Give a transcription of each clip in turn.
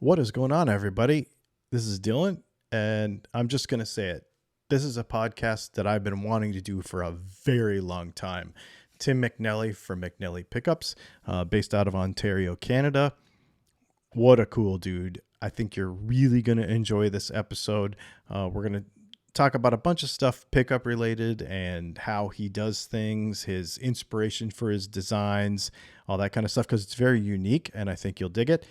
What is going on, everybody? This is Dylan, and I'm just going to say it. This is a podcast that I've been wanting to do for a very long time. Tim McNelly from McNelly Pickups, based out of Ontario, Canada. What a cool dude. I think you're really going to enjoy this episode. We're going to talk about a bunch of stuff pickup related and how he does things, his inspiration for his designs, all that kind of stuff, because it's very unique and I think you'll dig it.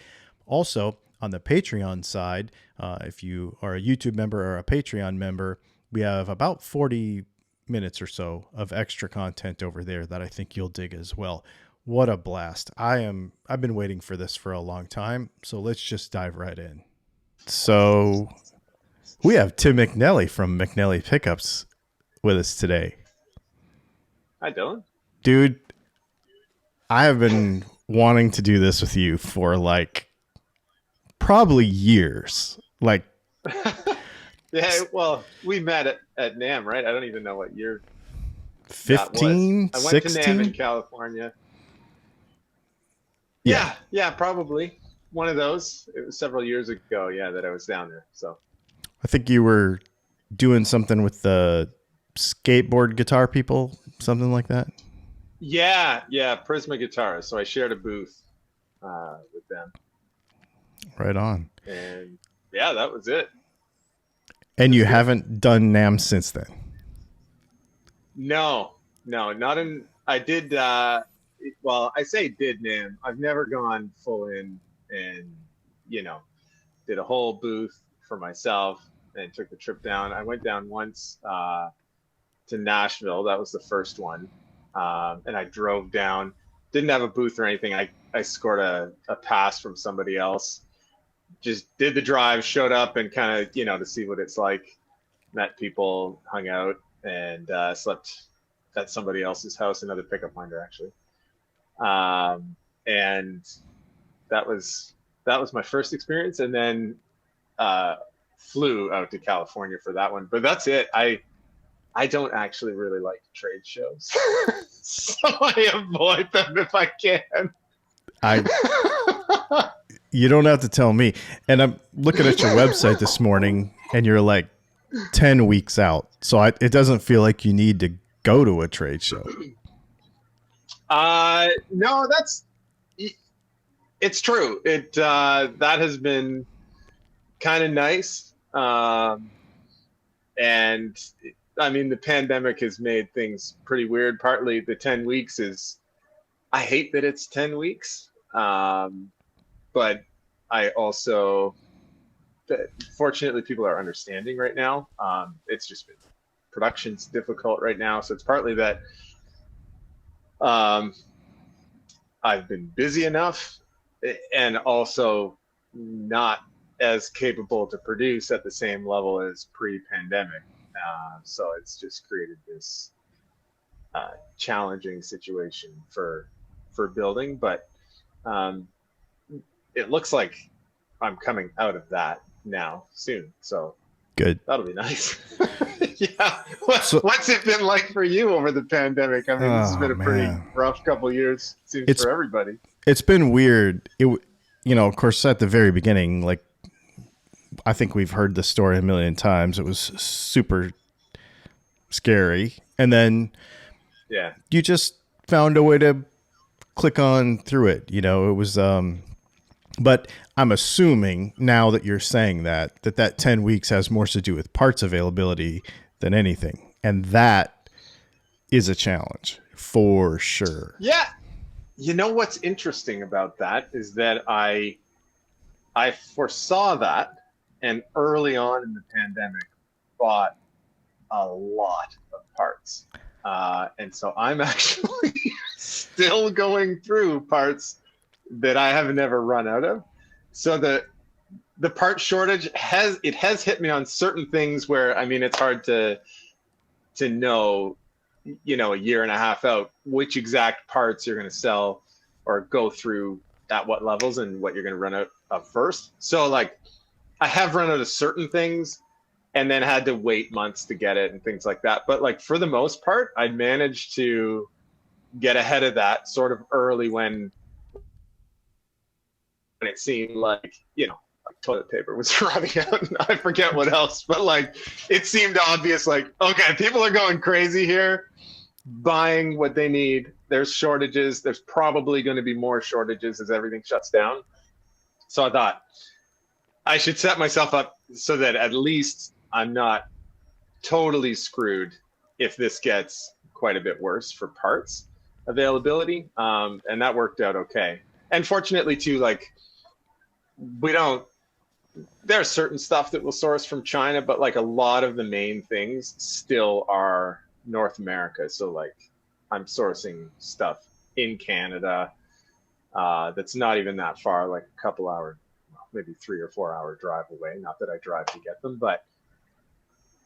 Also, on the Patreon side, if you are a YouTube member or a Patreon member, we have about 40 minutes or so of extra content over there that I think you'll dig as well. What a blast. I've been waiting for this for a long time, so let's just dive right in. So we have Tim McNelly from McNelly Pickups with us today. Hi, Dylan. Dude, I have been wanting to do this with you for probably years. Yeah, well, we met at NAM, right? I don't even know what year that was. 15, I went to 16? NAM in California. Yeah. Yeah, probably one of those. It was several years ago, yeah, that I was down there. So, I think you were doing something with the skateboard guitar people, something like that. yeah, Prisma Guitars. So I shared a booth with them, Right on. and yeah, that was it. And you haven't done NAM since then. No, not in. I did. Well, I say did NAM. I've never gone full in and did a whole booth for myself and took the trip down. I went down once to Nashville. That was the first one, and I drove down. Didn't have a booth or anything. I scored a pass from somebody else. Just did the drive, showed up, and kind of to see what it's like. Met people, hung out, and slept at somebody else's house, another pickup liner actually. And that was my first experience, and then flew out to California for that one. But that's it. I don't actually really like trade shows, so I avoid them if I can. I You don't have to tell me. And I'm looking at your website this morning, and you're like 10 weeks out. So it doesn't feel like you need to go to a trade show. No, it's true. That has been kind of nice. And I mean, the pandemic has made things pretty weird. Partly the 10 weeks is, I hate that it's 10 weeks. But I also, fortunately, people are understanding right now. It's just been, production's difficult right now. So it's partly that I've been busy enough and also not as capable to produce at the same level as pre-pandemic. So it's just created this challenging situation for building. But it looks like I'm coming out of that now soon. So Good. that'll be nice. Yeah. What's it been like for you over the pandemic? I mean, this has been a pretty rough couple of years, seems, for everybody. It's been weird. Of course, at the very beginning, I think we've heard this story a million times. It was super scary. And then you just found a way to click on through it. It was, but I'm assuming now that you're saying that 10 weeks has more to do with parts availability than anything. And that is a challenge for sure. Yeah. You know what's interesting about that is that I foresaw that, and early on in the pandemic bought a lot of parts. And so I'm actually still going through parts that I have never run out of. So the part shortage has hit me on certain things where, I mean, it's hard to know, a year and a half out, which exact parts you're going to sell or go through at what levels and what you're going to run out of first. So I have run out of certain things and then had to wait months to get it and things like that. But for the most part, I managed to get ahead of that sort of early when it seemed like, toilet paper was running out, and I forget what else, but like it seemed obvious, like, okay, people are going crazy here, buying what they need. There's shortages. There's probably going to be more shortages as everything shuts down. So I thought I should set myself up so that at least I'm not totally screwed if this gets quite a bit worse for parts availability. And that worked out okay. And fortunately, too, like we don't, there's certain stuff that we'll source from China, but like a lot of the main things still are North America. So like I'm sourcing stuff in Canada that's not even that far, like a couple hour, maybe 3 or 4 hour drive away. Not that I drive to get them, but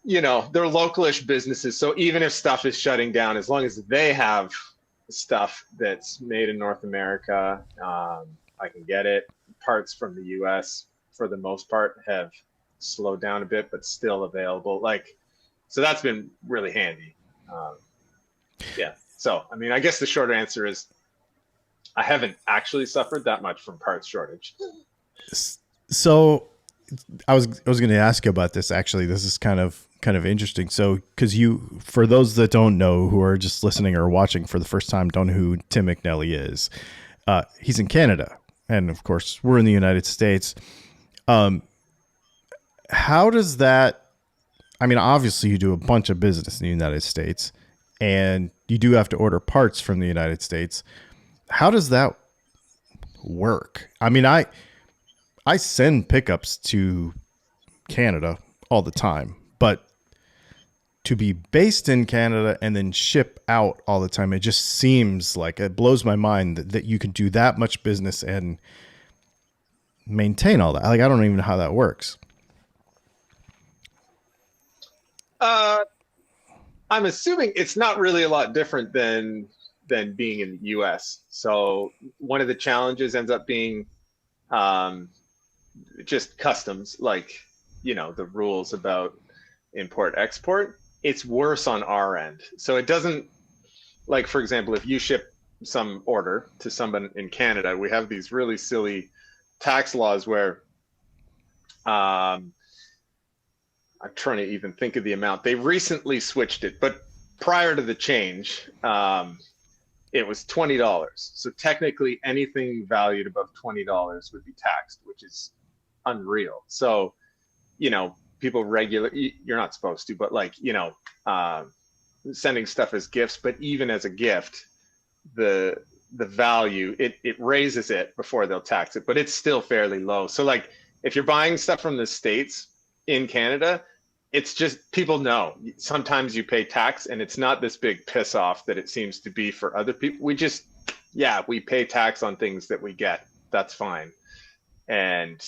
you know, they're localish businesses. So even if stuff is shutting down, as long as they have stuff that's made in North America, I can get it. Parts from the US for the most part have slowed down a bit, but still available. Like, so that's been really handy. Yeah. So, I mean, I guess the short answer is I haven't actually suffered that much from parts shortage. So I was going to ask you about this. Actually, this is kind of interesting. So, because for those that don't know, who are just listening or watching for the first time, don't know who Tim McNelly is. He's in Canada, and of course, we're in the United States. How does that? I mean, obviously, you do a bunch of business in the United States, and you do have to order parts from the United States. How does that work? I mean, I send pickups to Canada all the time, but to be based in Canada and then ship out all the time, it just seems like it blows my mind that you can do that much business and maintain all that. Like, I don't even know how that works. I'm assuming it's not really a lot different than being in the US. So one of the challenges ends up being just customs, like, you know, the rules about import export. It's worse on our end. So it doesn't, like, for example, if you ship some order to someone in Canada, we have these really silly tax laws where I'm trying to even think of the amount. They recently switched it, but prior to the change, it was $20. So technically anything valued above $20 would be taxed, which is unreal. So, you know, people you're not supposed to, but like, you know, sending stuff as gifts, but even as a gift, the value, it raises it before they'll tax it, but it's still fairly low. So like if you're buying stuff from the States in Canada, it's just, people know sometimes you pay tax and it's not this big piss off that it seems to be for other people. We just, yeah, we pay tax on things that we get. That's fine. And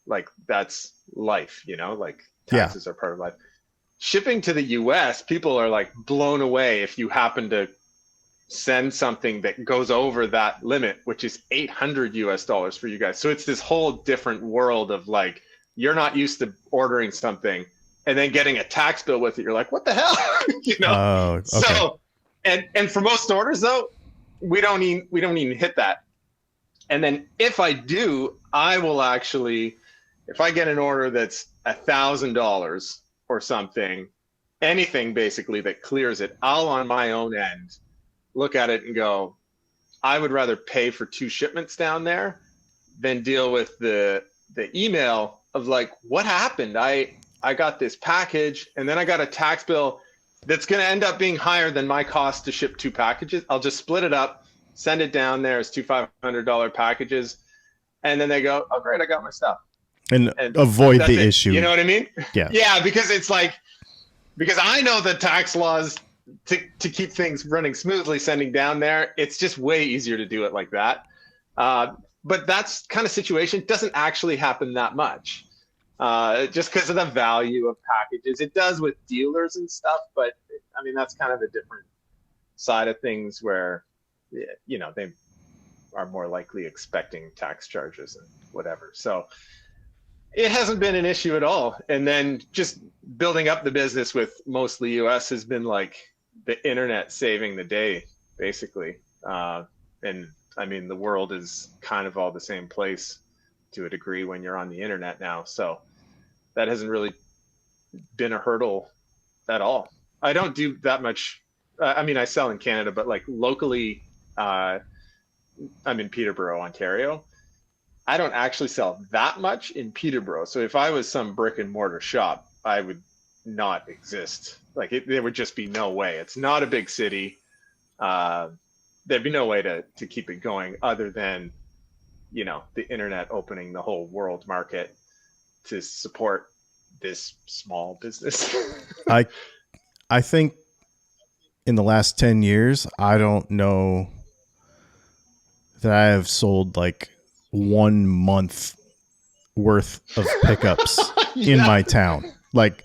like, that's life, you know, like taxes are part of life. Shipping to the US, people are like blown away if you happen to send something that goes over that limit, which is $800 for you guys. So it's this whole different world of like, you're not used to ordering something and then getting a tax bill with it. You're like, what the hell? You know? Oh, okay. So, and for most orders though, we don't even hit that. And then if I do, I will actually, if I get an order that's $1,000 or something, anything basically that clears it, I'll on my own end look at it and go, I would rather pay for 2 shipments down there than deal with the email of like, what happened? I got this package and then I got a tax bill that's going to end up being higher than my cost to ship 2 packages. I'll just split it up, send it down there as 2 $500 packages. And then they go, oh, great, I got my stuff. And avoid the issue. You know what I mean? Yeah. Yeah, because it's like, because I know the tax laws to keep things running smoothly, sending down there, it's just way easier to do it like that. But that's kind of situation doesn't actually happen that much. Just because of the value of packages. It does with dealers and stuff, but I mean, that's kind of a different side of things where, you know, they are more likely expecting tax charges and whatever. So it hasn't been an issue at all. And then just building up the business with mostly US has been like the internet saving the day, basically. And I mean, the world is kind of all the same place to a degree when you're on the internet now. So that hasn't really been a hurdle at all. I don't do that much. I mean, I sell in Canada, but like locally, uh, I'm in Peterborough, Ontario. I don't actually sell that much in Peterborough. So if I was some brick and mortar shop, I would not exist. Like there would just be no way. It's not a big city. Uh, there'd be no way to keep it going other than, the internet opening the whole world market to support this small business. I I think in the last 10 years, I don't know that I have sold like 1 month worth of pickups in Yeah. my town. Like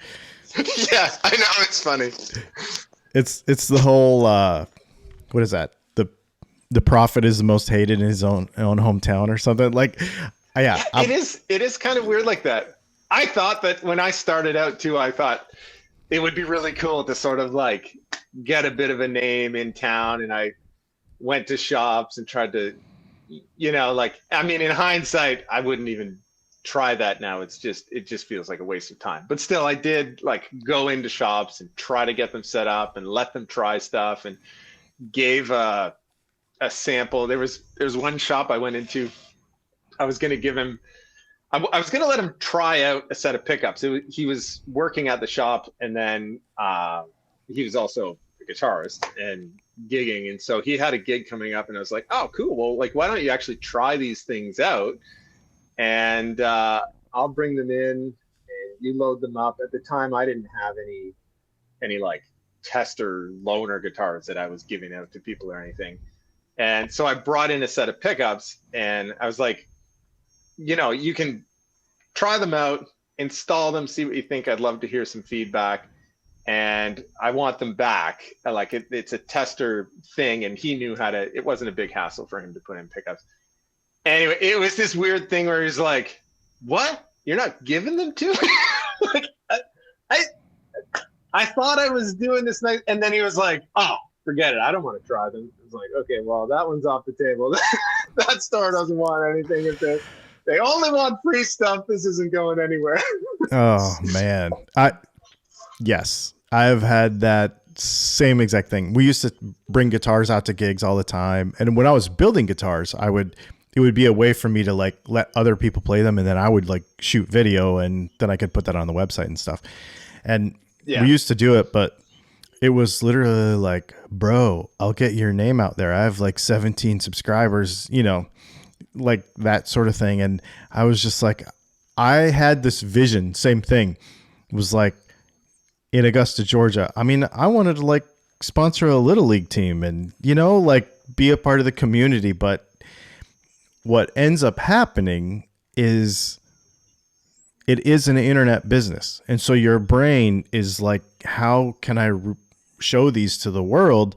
Yeah, I know, it's funny. it's the whole what is that? The prophet is the most hated in his own hometown or something. Like yeah, It is kind of weird like that. I thought that when I started out too, I thought it would be really cool to sort of like get a bit of a name in town, and I went to shops and tried to, like, I mean, in hindsight, I wouldn't even try that now. It just feels like a waste of time. But still, I did like go into shops and try to get them set up and let them try stuff, and gave a sample. There was one shop I went into. I was going to give him, I was going to let him try out a set of pickups. He was working at the shop, and then he was also a guitarist and gigging. And so he had a gig coming up, and I was like, oh, cool. Well, like, why don't you actually try these things out? And I'll bring them in and you load them up. At the time, I didn't have any like tester loaner guitars that I was giving out to people or anything. And so I brought in a set of pickups, and I was like, you can try them out, install them, see what you think. I'd love to hear some feedback. And I want them back. Like it's a tester thing. And he knew it wasn't a big hassle for him to put in pickups. Anyway, it was this weird thing where he's like, what? You're not giving them to me? Like, I thought I was doing this nice. And then he was like, oh, forget it. I don't want to try them. I was like, okay, well, that one's off the table. That store doesn't want anything. If they only want free stuff, this isn't going anywhere. oh man. Yes, I've had that same exact thing. We used to bring guitars out to gigs all the time. And when I was building guitars, it would be a way for me to like let other people play them, and then I would like shoot video, and then I could put that on the website and stuff. And Yeah. we used to do it, but it was literally like, bro, I'll get your name out there. I have like 17 subscribers, like that sort of thing. And I was just like, I had this vision, same thing. It was like in Augusta, Georgia. I mean, I wanted to like sponsor a little league team and, like be a part of the community. But what ends up happening is it is an internet business. And so your brain is like, how can I show these to the world?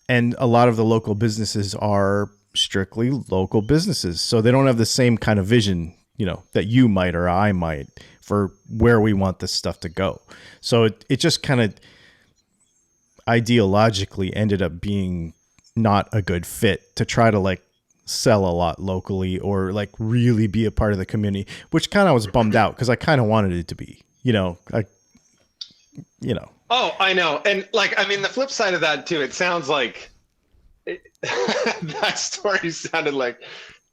And a lot of the local businesses are strictly local businesses. So they don't have the same kind of vision, that you might or I might for where we want this stuff to go. So it just kind of ideologically ended up being not a good fit to try to like sell a lot locally or like really be a part of the community, which kind of was bummed out because I kind of wanted it to be, Oh, I know. And like, I mean, the flip side of that too, it sounds like that story sounded like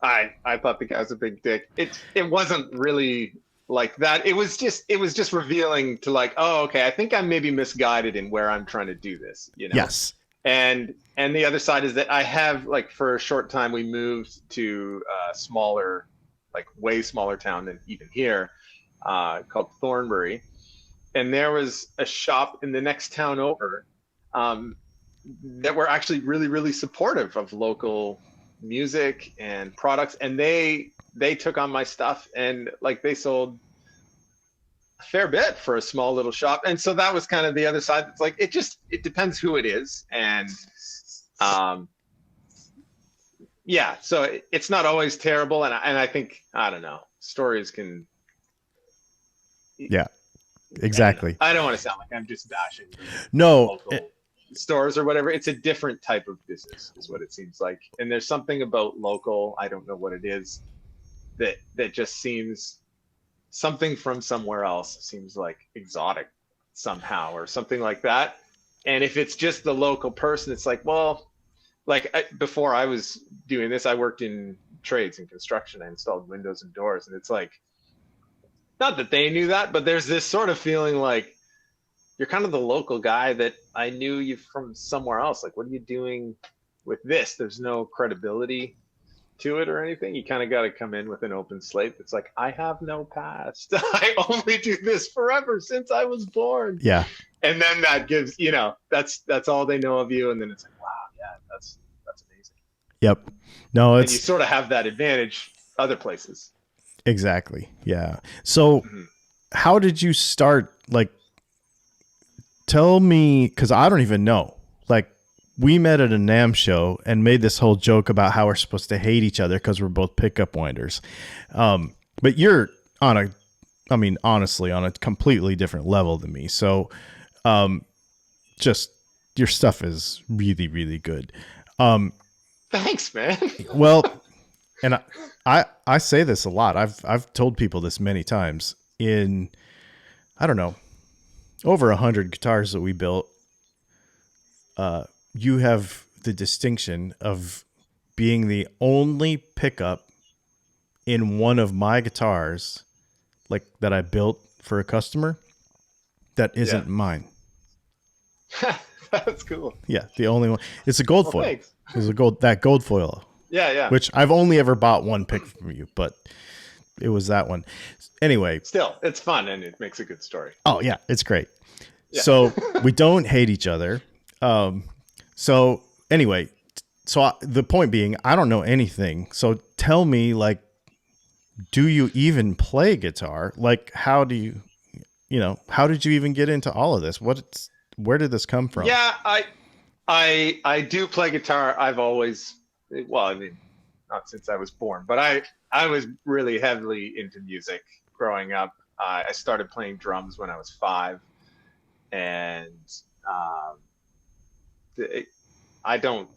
I thought the guy was a big dick. It wasn't really like that. It was just revealing to like, oh, okay, I think I'm maybe misguided in where I'm trying to do this, Yes. And the other side is that I have like for a short time we moved to a smaller, like way smaller town than even here, called Thornbury. And there was a shop in the next town over that were actually really, really supportive of local music and products. And they took on my stuff, and like they sold a fair bit for a small little shop. And so that was kind of the other side. It's like, it depends who it is. And yeah, so it's not always terrible. And I think, I don't know, stories can. Yeah. Exactly. I don't want to sound like I'm just bashing no local stores or whatever. It's a different type of business is what it seems like. And there's something about local, I don't know what it is, that just seems something from somewhere else seems like exotic somehow or something like that. And if it's just the local person, it's like, well, before I was doing this, I worked in trades and construction. I installed windows and doors, and it's like, not that they knew that, but there's this sort of feeling like you're kind of the local guy that I knew you from somewhere else. Like, what are you doing with this? There's no credibility to it or anything. You kind of got to come in with an open slate. It's like, I have no past. I only do this forever since I was born. Yeah. And then that gives, that's all they know of you. And then it's like, wow, yeah, that's amazing. Yep. No, And you it's sort of have that advantage other places. exactly. Yeah. So how did you start? Like, tell me, because I don't even know. Like, we met at a NAMM show and made this whole joke about how we're supposed to hate each other because we're both pickup winders. But you're honestly, on a completely different level than me. So, just your stuff is really, really good. Thanks, man. Well, and I say this a lot. I've told people this many times. In, I don't know, over 100 guitars that we built, you have the distinction of being the only pickup in one of my guitars, like that I built for a customer, that isn't mine. That's cool. Yeah, the only one. It's a gold Well, foil. thanks. It's that gold foil. Yeah. Which I've only ever bought one pick from you, but it was that one. Anyway. Still, it's fun and it makes a good story. Oh yeah, it's great. Yeah. So we don't hate each other. So anyway, the point being, I don't know anything. So tell me, like, do you even play guitar? Like, how did you even get into all of this? Where did this come from? Yeah, I do play guitar. I've always, well, I mean, not since I was born, but I was really heavily into music growing up. I started playing drums when I was 5, and I don't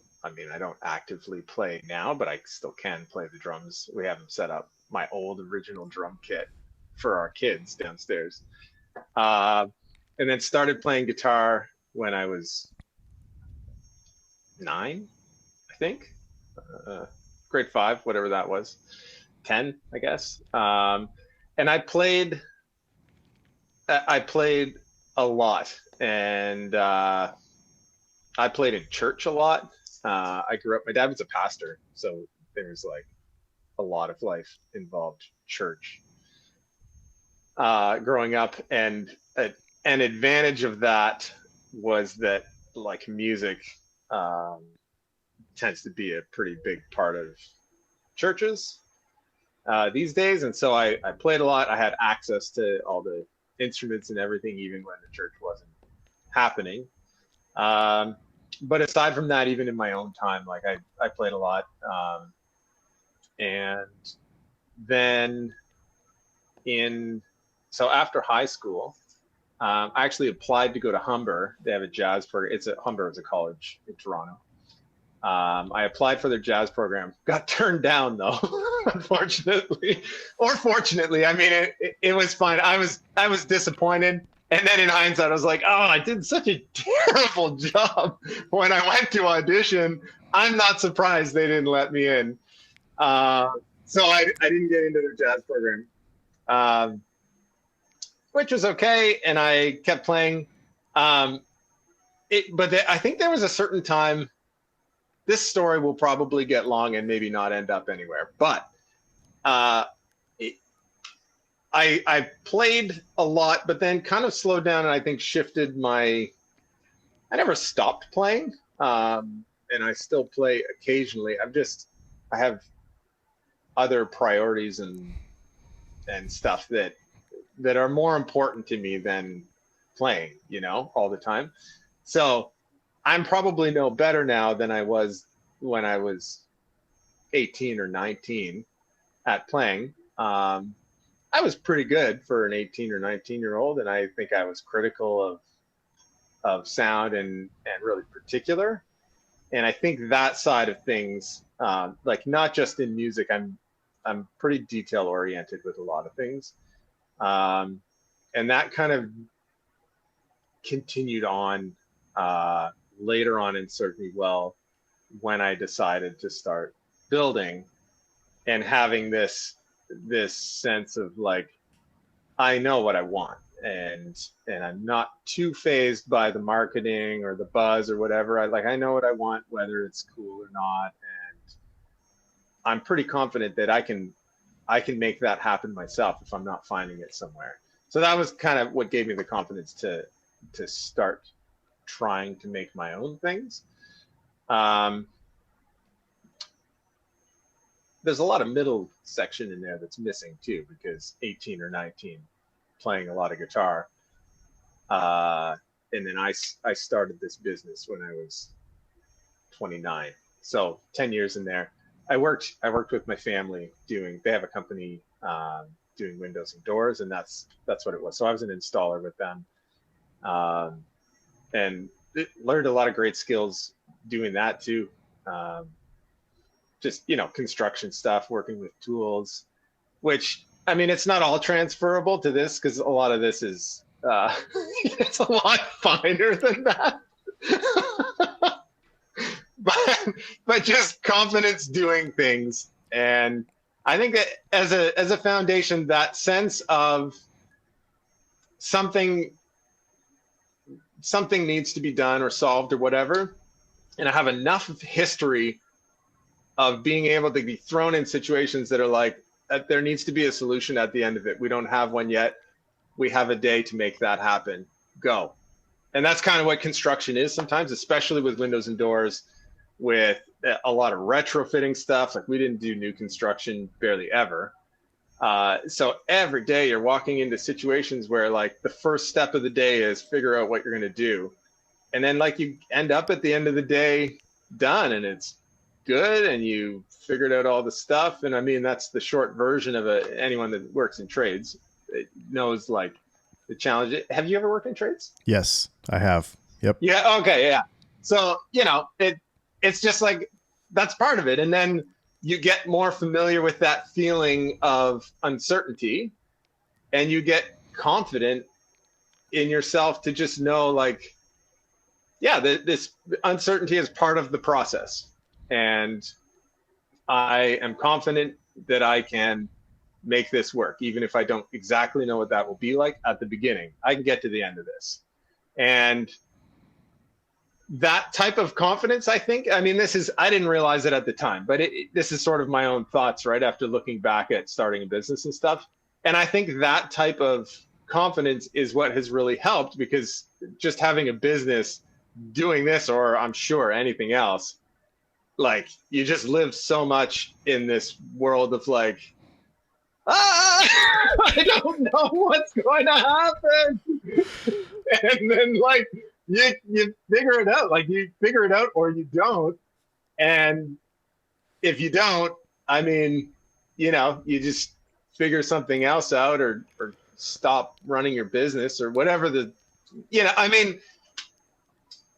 actively play now, but I still can play the drums. We have them set up, my old original drum kit for our kids downstairs. And then started playing guitar when I was 9, I think. Grade 5, whatever that was. 10, I guess. And I played a lot. And I played in church a lot. I grew up, my dad was a pastor, so there was like a lot of life involved church growing up. And an advantage of that was that, like, music tends to be a pretty big part of churches these days. And so I played a lot. I had access to all the instruments and everything, even when the church wasn't happening. But aside from that, even in my own time, like I played a lot. And then so after high school, I actually applied to go to Humber. They have a jazz program. Humber is a college in Toronto. I applied for their jazz program, got turned down though, unfortunately, or fortunately. I mean, it was fine. I was disappointed. And then in hindsight, I was like, oh, I did such a terrible job when I went to audition. I'm not surprised they didn't let me in. So I didn't get into their jazz program, which was okay. And I kept playing. I think there was a certain time, this story will probably get long and maybe not end up anywhere, but I played a lot, but then kind of slowed down and I think shifted I never stopped playing. And I still play occasionally. I have other priorities and stuff that are more important to me than playing, all the time. So I'm probably no better now than I was when I was 18 or 19 at playing. I was pretty good for an 18 or 19-year-old, and I think I was critical of sound and really particular. And I think that side of things, like not just in music, I'm pretty detail oriented with a lot of things. And that kind of continued on uh, later on and served me well when I decided to start building and having this sense of like, I know what I want, and I'm not too phased by the marketing or the buzz or whatever. I know what I want, whether it's cool or not, and I'm pretty confident that I can make that happen myself if I'm not finding it somewhere. So that was kind of what gave me the confidence to start trying to make my own things. Um, there's a lot of middle section in there that's missing too, because 18 or 19 playing a lot of guitar. Uh, and then I started this business when I was 29. So 10 years in there. I worked with my family they have a company doing windows and doors, and that's what it was. So I was an installer with them. Um, and learned a lot of great skills doing that too. Um, just, construction stuff, working with tools, which, I mean, it's not all transferable to this because a lot of this is, it's a lot finer than that. but just confidence doing things. And I think that as a foundation, that sense of something needs to be done or solved or whatever, and I have enough of history of being able to be thrown in situations that are like, there needs to be a solution at the end of it. We don't have one yet. We have a day to make that happen. Go. And that's kind of what construction is sometimes, especially with windows and doors, with a lot of retrofitting stuff. Like, we didn't do new construction barely ever. So every day you're walking into situations where, like, the first step of the day is figure out what you're going to do. And then, like, you end up at the end of the day done, and it's good, and you figured out all the stuff. And I mean, that's the short version of anyone that works in trades. It knows, like, the challenge. Have you ever worked in trades? Yes, I have. Yep. Yeah. Okay. Yeah. So, it's just like, that's part of it. And then you get more familiar with that feeling of uncertainty, and you get confident in yourself to just know, like, yeah, this uncertainty is part of the process. And I am confident that I can make this work, even if I don't exactly know what that will be like at the beginning. I can get to the end of this. And that type of confidence, I think, I mean, I didn't realize it at the time, but this is sort of my own thoughts, right, after looking back at starting a business and stuff. And I think that type of confidence is what has really helped, because just having a business doing this, or I'm sure anything else, like, you just live so much in this world of like, I don't know what's going to happen. And then, like, you figure it out. Like, you figure it out or you don't. And if you don't, I mean, you just figure something else out, or stop running your business or whatever I mean,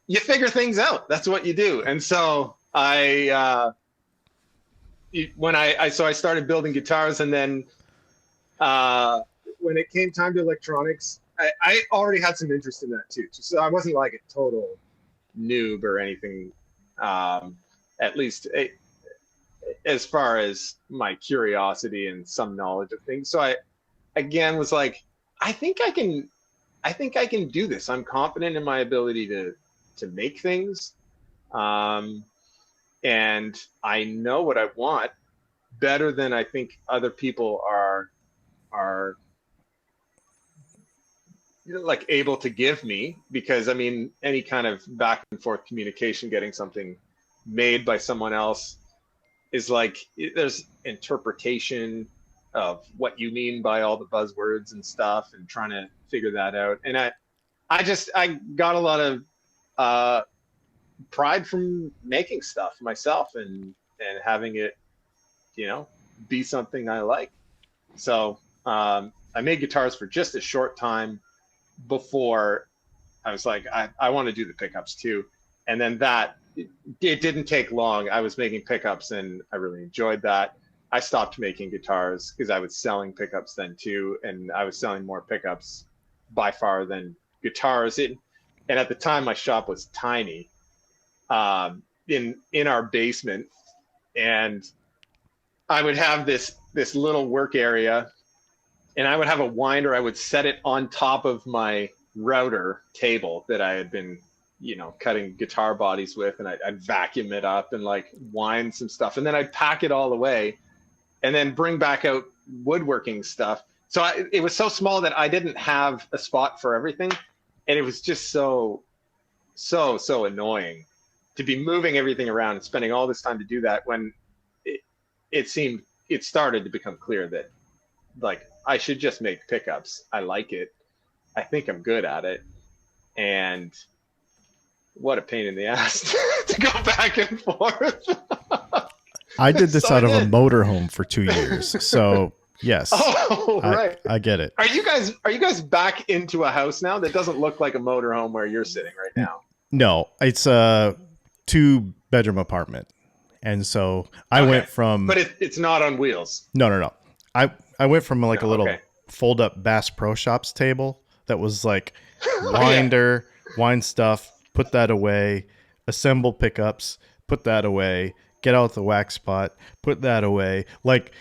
you figure things out. That's what you do. And so I started building guitars, and then when it came time to electronics, I already had some interest in that too. So I wasn't like a total noob or anything, at least as far as my curiosity and some knowledge of things. So I, again, was like, I think I can do this. I'm confident in my ability to make things. And I know what I want better than I think other people are like able to give me, because, I mean, any kind of back and forth communication, getting something made by someone else, is like, there's interpretation of what you mean by all the buzzwords and stuff, and trying to figure that out. And I got a lot of pride from making stuff myself, and having it, be something I like. So I made guitars for just a short time before I was like, I want to do the pickups too. And then it didn't take long. I was making pickups, and I really enjoyed that. I stopped making guitars because I was selling pickups then too, and I was selling more pickups by far than guitars. And at the time, my shop was tiny, in our basement, and I would have this little work area, and I would have a winder. I would set it on top of my router table that I had been, cutting guitar bodies with, and I'd vacuum it up and like wind some stuff, and then I'd pack it all away, and then bring back out woodworking stuff. So it was so small that I didn't have a spot for everything, and it was just so annoying to be moving everything around and spending all this time to do that when it, it started to become clear that like I should just make pickups. I like it. I think I'm good at it. And what a pain in the ass to go back and forth. I did this So I out of a did. motorhome for 2 years. So yes, Oh, right. I get it. Are you guys back into a house now that doesn't look like a motorhome where you're sitting right now? No, it's a 2-bedroom apartment. And so I Okay. went from But it's not on wheels. no. I went from like No, a little okay. fold up Bass Pro Shops table that was like Oh yeah. winder, wind stuff, put that away, assemble pickups, put that away, get out the wax spot, put that away. Like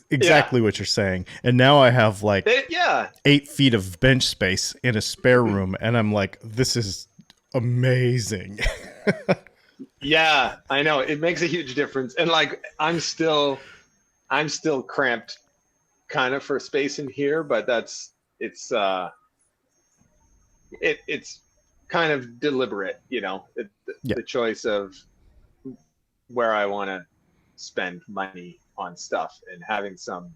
Yeah. exactly what you're saying. And now I have like Yeah. 8 feet of bench space in a spare room, and I'm like, this is amazing. Yeah, I know. It makes a huge difference. And like I'm still cramped kind of for space in here, but it's kind of deliberate, Yeah. the choice of where I want to spend money on stuff and having some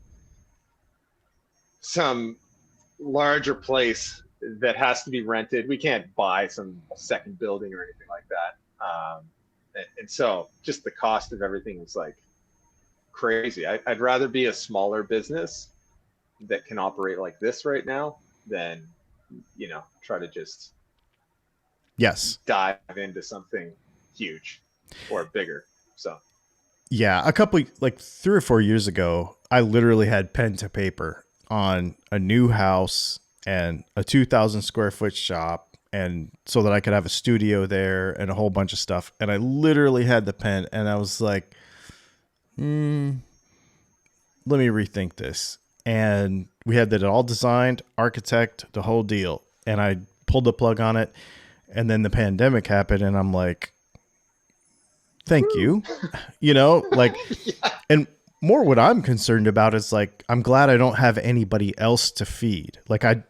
larger place that has to be rented. We can't buy some second building or anything like that. And so just the cost of everything is like crazy. I'd rather be a smaller business that can operate like this right now than, try to just Yes. dive into something huge or bigger. So, Yeah, a couple like 3 or 4 years ago, I literally had pen to paper on a new house and a 2,000 square foot shop, and so that I could have a studio there and a whole bunch of stuff. And I literally had the pen, and I was like, let me rethink this. And we had that all designed, architect, the whole deal. And I pulled the plug on it, and then the pandemic happened, and I'm like, thank you. Like, yeah. and more what I'm concerned about is like, I'm glad I don't have anybody else to feed. Like I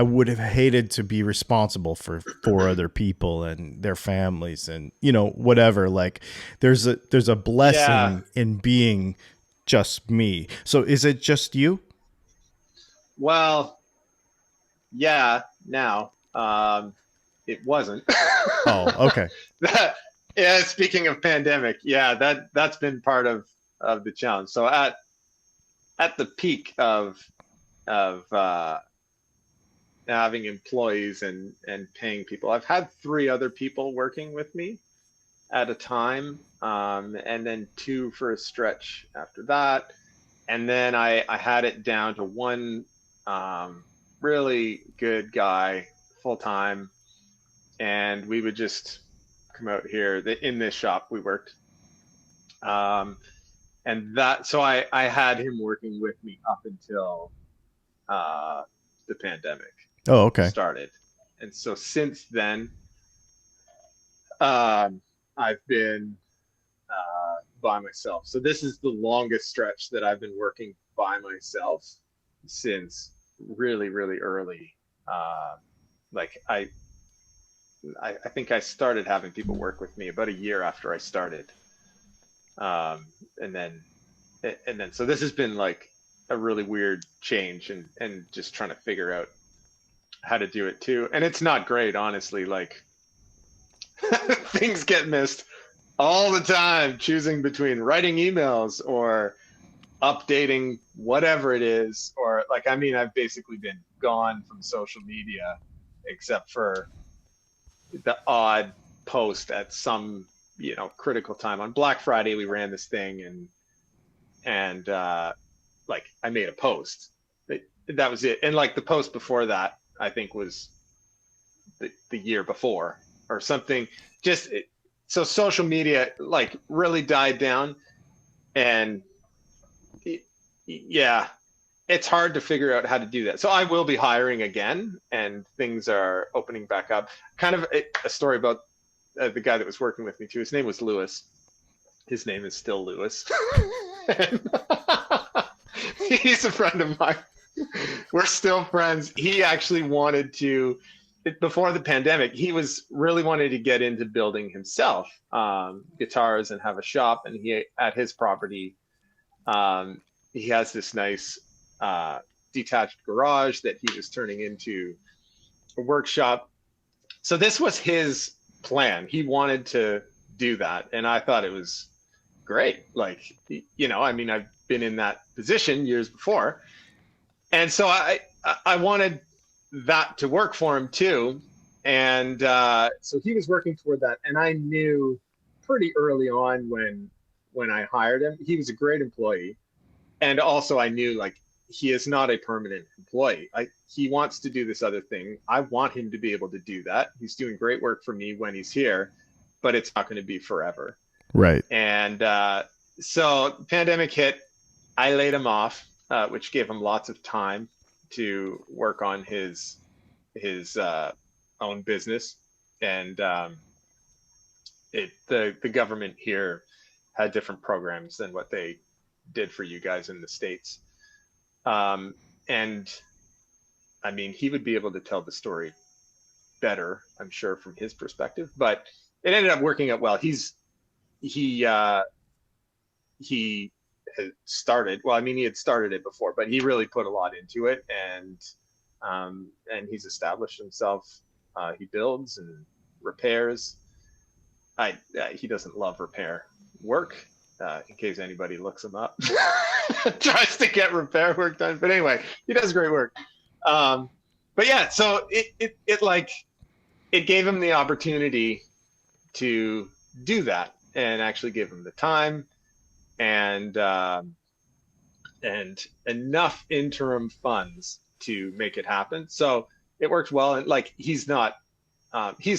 would have hated to be responsible for 4 other people and their families and, whatever. Like there's a Yeah. blessing in being just me. So is it just you? Well, yeah, now, it wasn't. Oh, okay. That, yeah, speaking of pandemic, yeah, that's been part of the challenge. So at the peak of having employees and paying people, I've had 3 other people working with me at a time, and then 2 for a stretch after that, and then I had it down to one, really good guy full time, and we would just come out here in this shop we worked, um, and that so I had him working with me up until uh, the pandemic Oh, okay. started, and so since then, I've been by myself. So this is the longest stretch that I've been working by myself since really, really early. Like I think I started having people work with me about a year after I started, um, and then so this has been like a really weird change, and just trying to figure out how to do it too. And it's not great, honestly. Like things get missed all the time, choosing between writing emails or updating whatever it is, or like, I mean, I've basically been gone from social media except for the odd post at some, critical time. On Black Friday, we ran this thing, and and like I made a post. That was it. And like the post before that, I think was the year before or something. Just so social media like really died down, and yeah, it's hard to figure out how to do that. So I will be hiring again, and things are opening back up. Kind of a story about the guy that was working with me too. His name was Lewis. His name is still Lewis. He's a friend of mine. We're still friends. He actually wanted to, before the pandemic, he was really wanted to get into building himself guitars and have a shop. And he, at his property, he has this nice detached garage that he was turning into a workshop. So this was his plan. He wanted to do that. And I thought it was great. Like, you know, I mean, I've been in that position years before. And so I wanted that to work for him too. And so he was working toward that. And I knew pretty early on when I hired him, he was a great employee. And also I knew like he is not a permanent employee. He wants to do this other thing. I want him to be able to do that. He's doing great work for me when he's here, but it's not going to be forever. Right. And so the pandemic hit, I laid him off, which gave him lots of time to work on his own business. And the government here had different programs than what they did for you guys in the States. And I mean, he would be able to tell the story better, I'm sure, from his perspective, but it ended up working out well. He had started, well, I mean, he had started it before, but he really put a lot into it, and he's established himself. He builds and repairs. He doesn't love repair work, in case anybody looks him up. Tries to get repair work done, but anyway, he does great work. But yeah, so it gave him the opportunity to do that and actually give him the time and enough interim funds to make it happen. So it worked well. And like, he's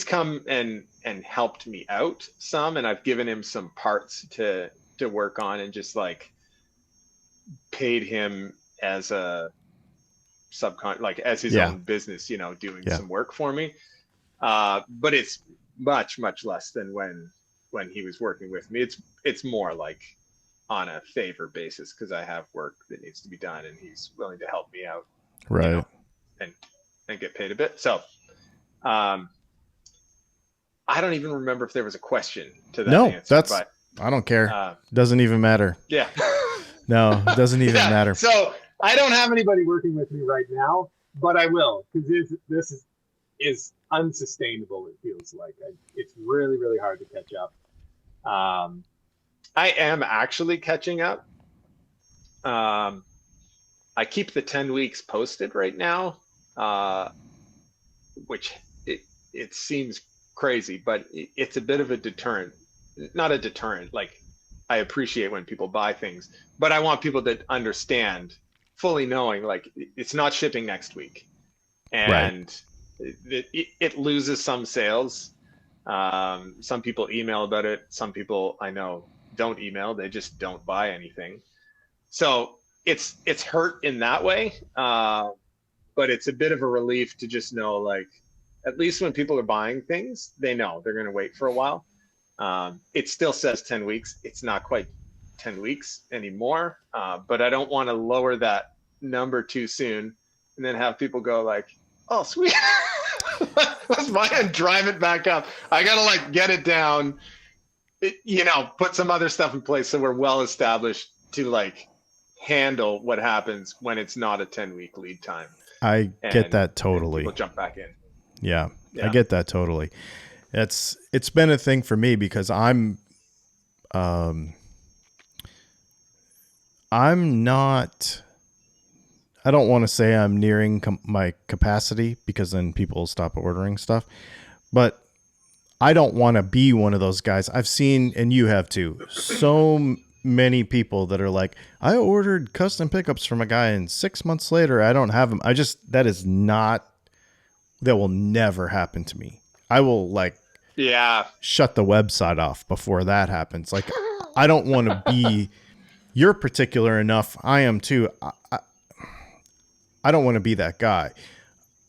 come and helped me out some, and I've given him some parts to work on, and just like paid him as a like as his own business, you know, doing some work for me. But it's much less than when he was working with me. It's more like on a favor basis, because I have work that needs to be done and he's willing to help me out, right, you know, and get paid a bit. So I don't even remember if there was a question to that answer, but I don't care. Doesn't even matter. Yeah. No, it doesn't even matter. So I don't have anybody working with me right now, but I will, because this is unsustainable. It feels like it's really hard to catch up. I am actually catching up. I keep the 10 weeks posted right now, which it seems crazy, but it's a bit of a deterrent. Not a deterrent. Like, I appreciate when people buy things, but I want people to understand, fully knowing, like, it's not shipping next week, and it loses some sales. Some people email about it. Some people I know don't email. They just don't buy anything. So it's hurt in that way. But it's a bit of a relief to just know, like, at least when people are buying things, they know they're going to wait for a while. It still says 10 weeks. It's not quite 10 weeks anymore. But I don't want to lower that number too soon and then have people go like, oh, sweet. Let's buy it and drive it back up. I got to like get it down, put some other stuff in place so we're well established to like handle what happens when it's not a 10-week lead time. I get that totally. We'll jump back in. Yeah, I get that totally. It's been a thing for me because I'm not, I don't want to say I'm nearing my capacity, because then people stop ordering stuff, but I don't want to be one of those guys. I've seen, and you have too, so many people that are like, I ordered custom pickups from a guy and 6 months later I don't have them. That will never happen to me. I will like Yeah. shut the website off before that happens. Like, I don't want to be, you're particular enough. I am too. I don't want to be that guy.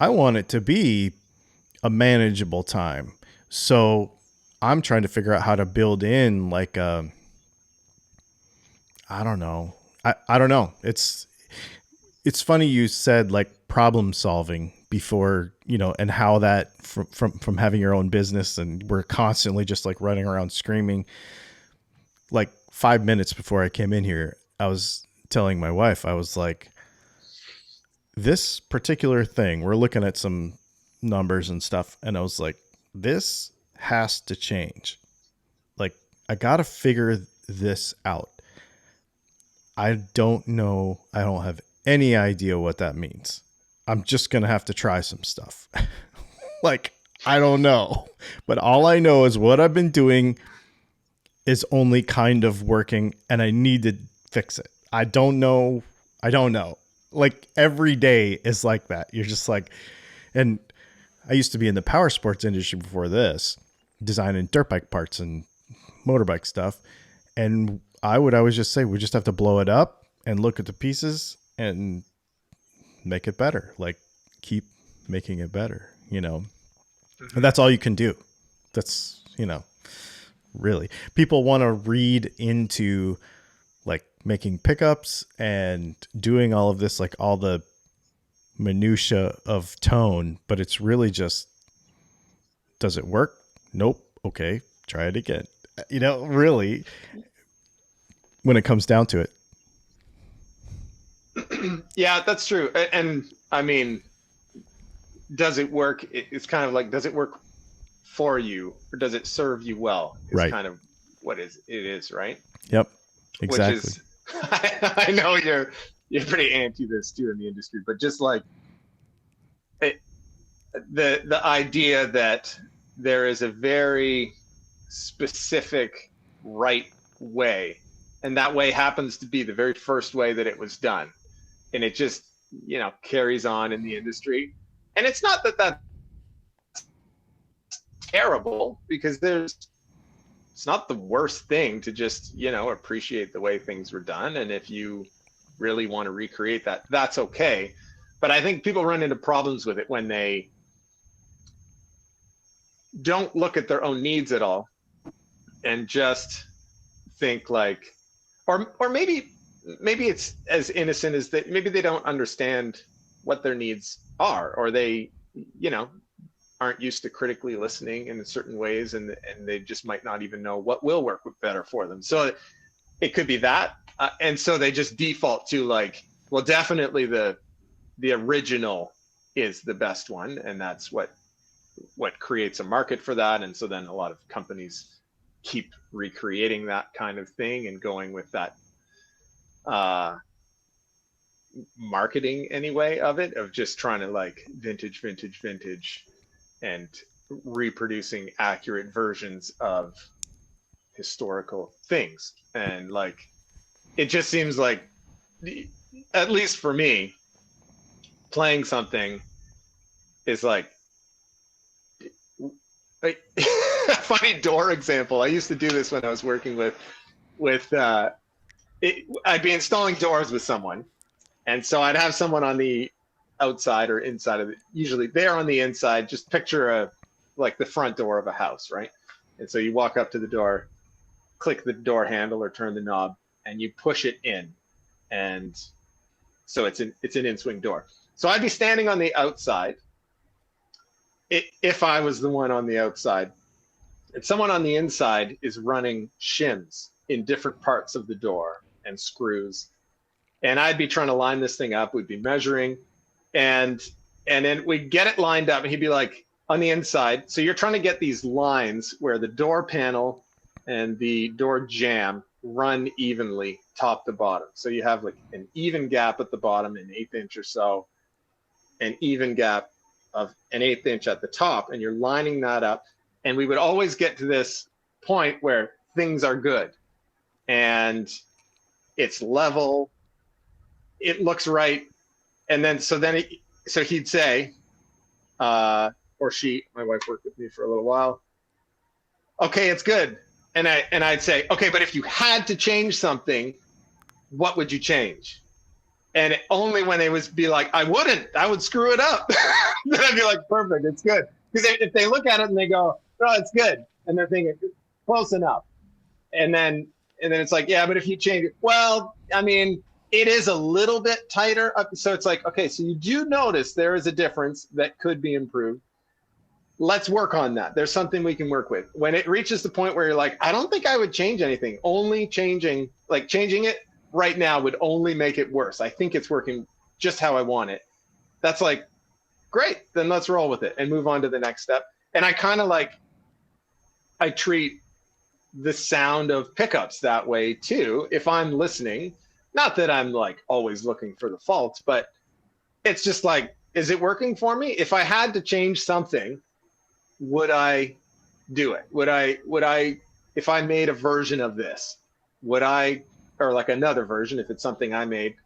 I want it to be a manageable time. So I'm trying to figure out how to build in like I don't know. I don't know. It's funny you said like problem solving before, and how that from having your own business, and we're constantly just like running around screaming. Like 5 minutes before I came in here, I was telling my wife, I was like, this particular thing, we're looking at some numbers and stuff, and I was like, this has to change. Like, I got to figure this out. I don't know. I don't have any idea what that means. I'm just going to have to try some stuff. Like, I don't know. But all I know is what I've been doing is only kind of working, and I need to fix it. I don't know. Like, every day is like that. You're just like, and I used to be in the power sports industry before this, designing dirt bike parts and motorbike stuff. And I would always just say, we just have to blow it up and look at the pieces and make it better. Like, keep making it better, And that's all you can do. That's, really. People want to read into like making pickups and doing all of this, like all the minutia of tone, but it's really just, does it work? Nope. Okay. Try it again. Really, when it comes down to it. Yeah, that's true. And I mean, does it work? It's kind of like, does it work for you or does it serve you well? Is Right. kind of what it is, right? Yep. Exactly. Which is, I know you're pretty anti this too in the industry, but just like the idea that there is a very specific right way, and that way happens to be the very first way that it was done, and it just carries on in the industry. And it's not that that's terrible, because it's not the worst thing to just appreciate the way things were done, and if you really want to recreate that, that's okay. But I think people run into problems with it when they don't look at their own needs at all and just think like, or maybe it's as innocent as that maybe they don't understand what their needs are, or they aren't used to critically listening in certain ways, and they just might not even know what will work better for them. So it could be that, and so they just default to like, well, definitely the original is the best one, and that's what creates a market for that. And so then a lot of companies keep recreating that kind of thing and going with that marketing anyway of it, of just trying to like vintage and reproducing accurate versions of historical things. And like, it just seems like, at least for me, playing something is like a funny door example. I used to do this when I was working with I'd be installing doors with someone, and so I'd have someone on the outside or inside of it. Usually they're on the inside. Just picture like the front door of a house, right? And so you walk up to the door, click the door handle or turn the knob, and you push it in, and so it's an in-swing door. So I'd be standing on the outside, if I was the one on the outside, and someone on the inside is running shims in different parts of the door and screws, and I'd be trying to line this thing up. We'd be measuring, and then we'd get it lined up, and he'd be like, on the inside, so you're trying to get these lines where the door panel and the door jamb run evenly top to bottom. So you have like an even gap at the bottom, an 1/8 inch or so, an even gap of an 1/8 inch at the top, and you're lining that up. And we would always get to this point where things are good. and it's level, it looks right. And then, so he'd say, or she, my wife worked with me for a little while. Okay, it's good. I'd say, okay, but if you had to change something, what would you change? And only when they would be like, I would screw it up. Then I'd be like, perfect, it's good. Because if they look at it and they go, no, it's good, and they're thinking, close enough. And then it's like, yeah, but if you change it, well, I mean, it is a little bit tighter. So it's like, okay, so you do notice there is a difference that could be improved. Let's work on that. There's something we can work with. When it reaches the point where you're like, I don't think I would change anything. Only changing it right now would only make it worse. I think it's working just how I want it. That's like, great, then let's roll with it and move on to the next step. And I kind of I treat the sound of pickups that way too. If I'm listening, not that I'm like always looking for the faults, but it's just like, is it working for me? If I had to change something, would I do it? Would I, if I made a version of this, or like another version, if it's something I made,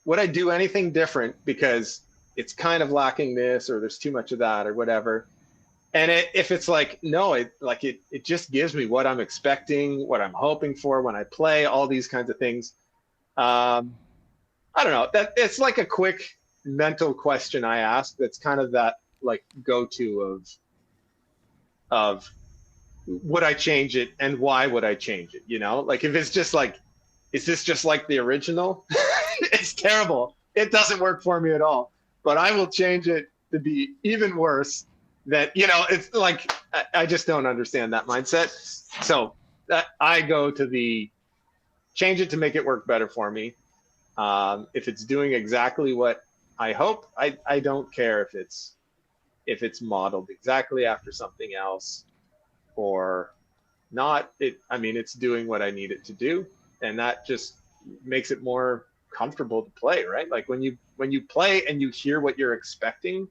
would I do anything different because it's kind of lacking this, or there's too much of that, or whatever? And if it's like, no, it just gives me what I'm expecting, what I'm hoping for when I play, all these kinds of things. I don't know, that it's like a quick mental question I ask. That's kind of that like go-to of would I change it and why would I change it? Like if it's just like, is this just like the original? It's terrible. It doesn't work for me at all, but I will change it to be even worse. It's like, I just don't understand that mindset. So that I go to the change it to make it work better for me. If it's doing exactly what I hope, I don't care if it's modeled exactly after something else or not. It's doing what I need it to do. And that just makes it more comfortable to play, right? Like when you play and you hear what you're expecting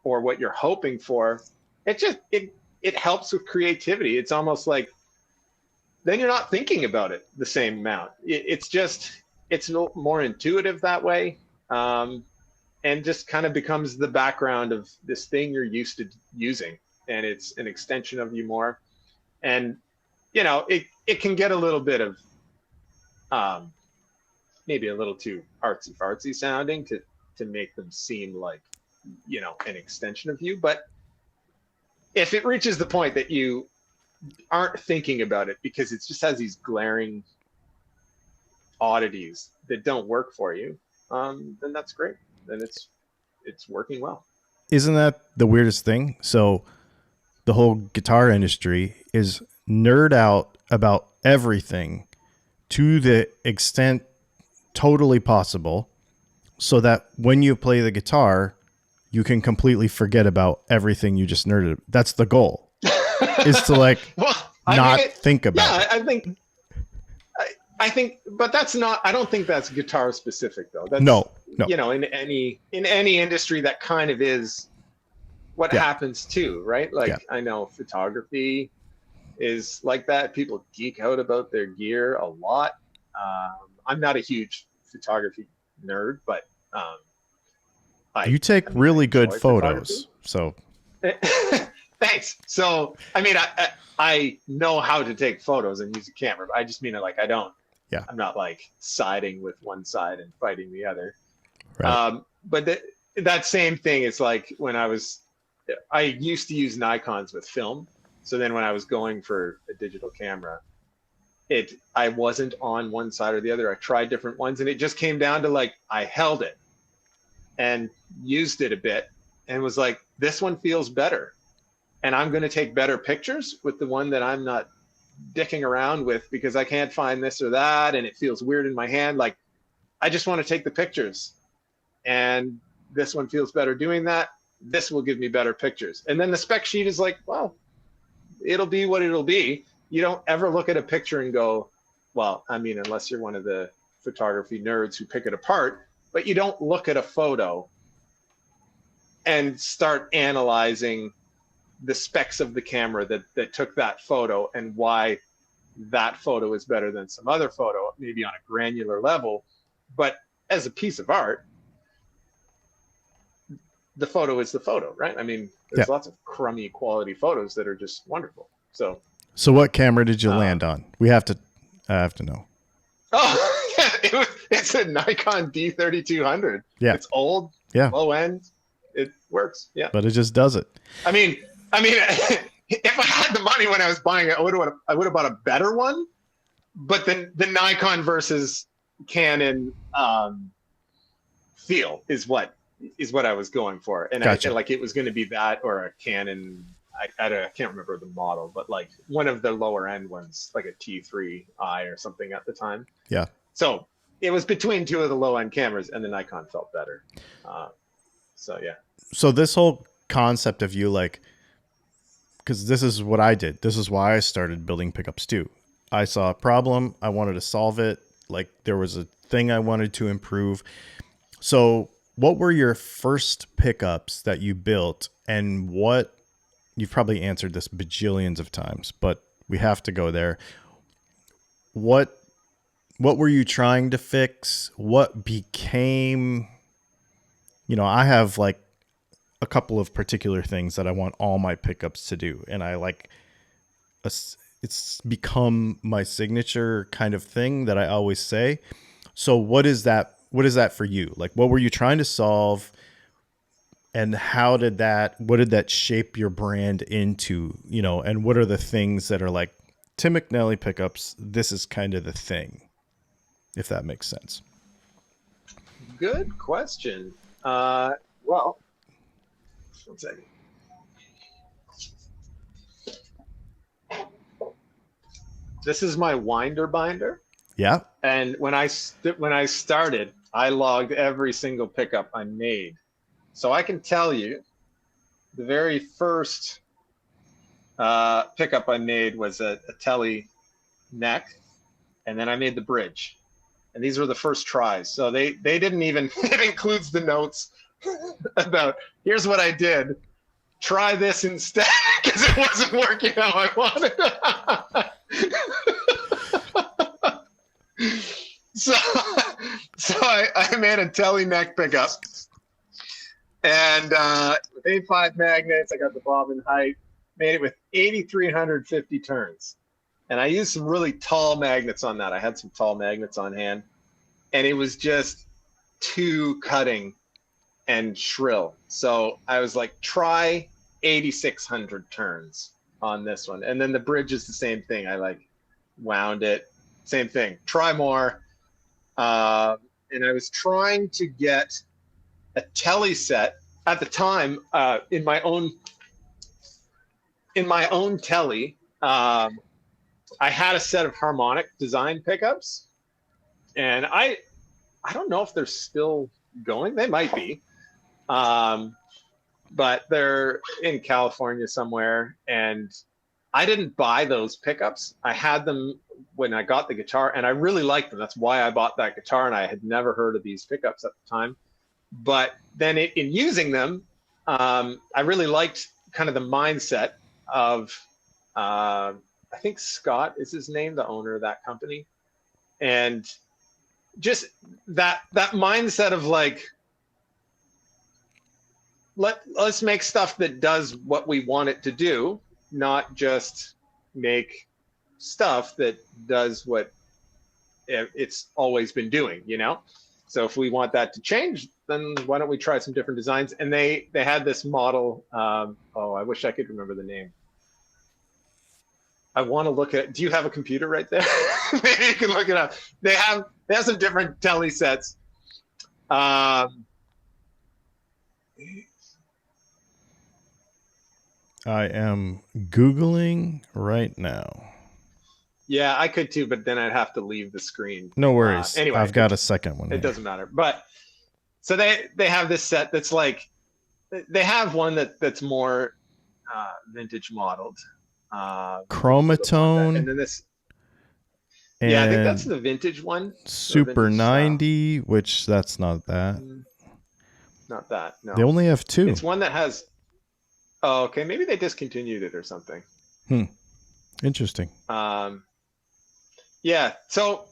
or what you're hoping for, it helps with creativity. It's almost like then you're not thinking about it the same amount. It's more intuitive that way, and just kind of becomes the background of this thing you're used to using, and it's an extension of you more. And it can get a little bit of maybe a little too artsy fartsy sounding to make them seem like an extension of you. But if it reaches the point that you aren't thinking about it because it just has these glaring oddities that don't work for you, then that's great. Then it's working well. Isn't that the weirdest thing? So the whole guitar industry is nerd out about everything to the extent totally possible, so that when you play the guitar, you can completely forget about everything you just nerded. That's the goal, is to think about it. I think, but that's not, I don't think that's guitar specific though. That's, no. In any industry that kind of is what happens too, right? Like I know photography is like that. People geek out about their gear a lot. I'm not a huge photography nerd, but you take really good photos. So thanks. So I know how to take photos and use a camera. But I just mean I don't. Yeah. I'm not like siding with one side and fighting the other. Right. But that same thing is like when I used to use Nikons with film. So then when I was going for a digital camera, I wasn't on one side or the other. I tried different ones, and it just came down to I held it and used it a bit and was like, this one feels better. And I'm going to take better pictures with the one that I'm not dicking around with because I can't find this or that. And it feels weird in my hand. Like, I just want to take the pictures. And this one feels better doing that. This will give me better pictures. And then the spec sheet is like, well, it'll be what it'll be. You don't ever look at a picture and go, well, unless you're one of the photography nerds who pick it apart, but you don't look at a photo and start analyzing the specs of the camera that took that photo and why that photo is better than some other photo, maybe on a granular level. But as a piece of art, the photo is the photo, right? I mean, Yeah. there's lots of crummy quality photos that are just wonderful. So, So what camera did you land on? I have to know. oh, yeah, it's a Nikon D3200. Yeah. It's old, Yeah. low end. It works. Yeah. But it just does it. I mean, if I had the money when I was buying it, I would have bought a better one. But then the Nikon versus Canon feel is what I was going for, and Gotcha. it was going to be that or a Canon. I can't remember the model, but like one of the lower end ones, like a T3i or something at the time. Yeah. So it was between two of the low end cameras, and the Nikon felt better. So yeah. So this whole concept of you like, because this is what I did. This is why I started building pickups too. I saw a problem. I wanted to solve it. Like there was a thing I wanted to improve. So what were your first pickups that you built, and what, you've probably answered this bajillions of times, but we have to go there. What were you trying to fix? What became, I have like a couple of particular things that I want all my pickups to do. And I like, it's become my signature kind of thing that I always say. So what is that for you? Like, what were you trying to solve? And what did that shape your brand into, and what are the things that are like, Tim McNelly pickups, this is kind of the thing, if that makes sense. Good question. Well, one second. This is my winder binder. Yeah. And when I started, I logged every single pickup I made. So I can tell you the very first pickup I made was a Tele neck, and then I made the bridge. And these were the first tries. So they didn't even, it includes the notes about, here's what I did. Try this instead, because it wasn't working how I wanted. So I made a Tele neck pickup. And with A5 magnets, I got the bobbin height, made it with 8,350 turns. And I used some really tall magnets on that. I had some tall magnets on hand. And it was just too cutting and shrill. So I was like, try 8,600 turns on this one. And then the bridge is the same thing. I like wound it. Same thing. Try more. And I was trying to get a Tele set at the time in my own Tele. I had a set of harmonic design pickups, and I don't know if they're still going. They might be, but they're in California somewhere. And I didn't buy those pickups. I had them when I got the guitar, and I really liked them. That's why I bought that guitar, and I had never heard of these pickups at the time. But then in using them, I really liked kind of the mindset of, I think Scott is his name, the owner of that company. And just that mindset of like, let's make stuff that does what we want it to do, not just make stuff that does what it's always been doing, So if we want that to change, then why don't we try some different designs? And they had this model. I wish I could remember the name. I want to look at. Do you have a computer right there? Maybe you can look it up. They have some different Tele sets. I am Googling right now. Yeah, I could too, but then I'd have to leave the screen. No worries. Anyway, I've got a second one. It doesn't matter. But so they have this set that's like, they have one that's more vintage modeled. Chromatone. And then this. Yeah, I think that's the vintage one. Super vintage 90, which that's not that. Not that. No. They only have two. It's one that has. Oh, okay. Maybe they discontinued it or something. Interesting. Yeah. So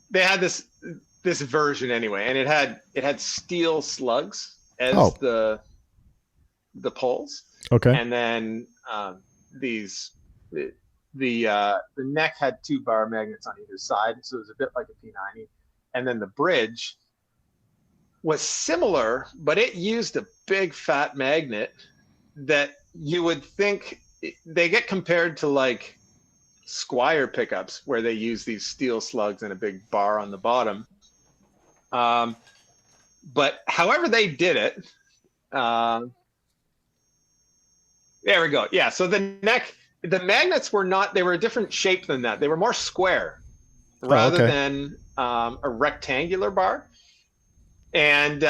they had this version anyway, and it had steel slugs as Oh, the poles, okay. and then these the neck had two bar magnets on either side, so it was a bit like a P90, and then the bridge was similar, but it used a big fat magnet that you would think they get compared to like Squire pickups where they use these steel slugs and a big bar on the bottom. Um, but however they did it, um, there we go. Yeah. So the magnets were not, they were a different shape than that. They were more square Oh, rather okay. than a rectangular bar. And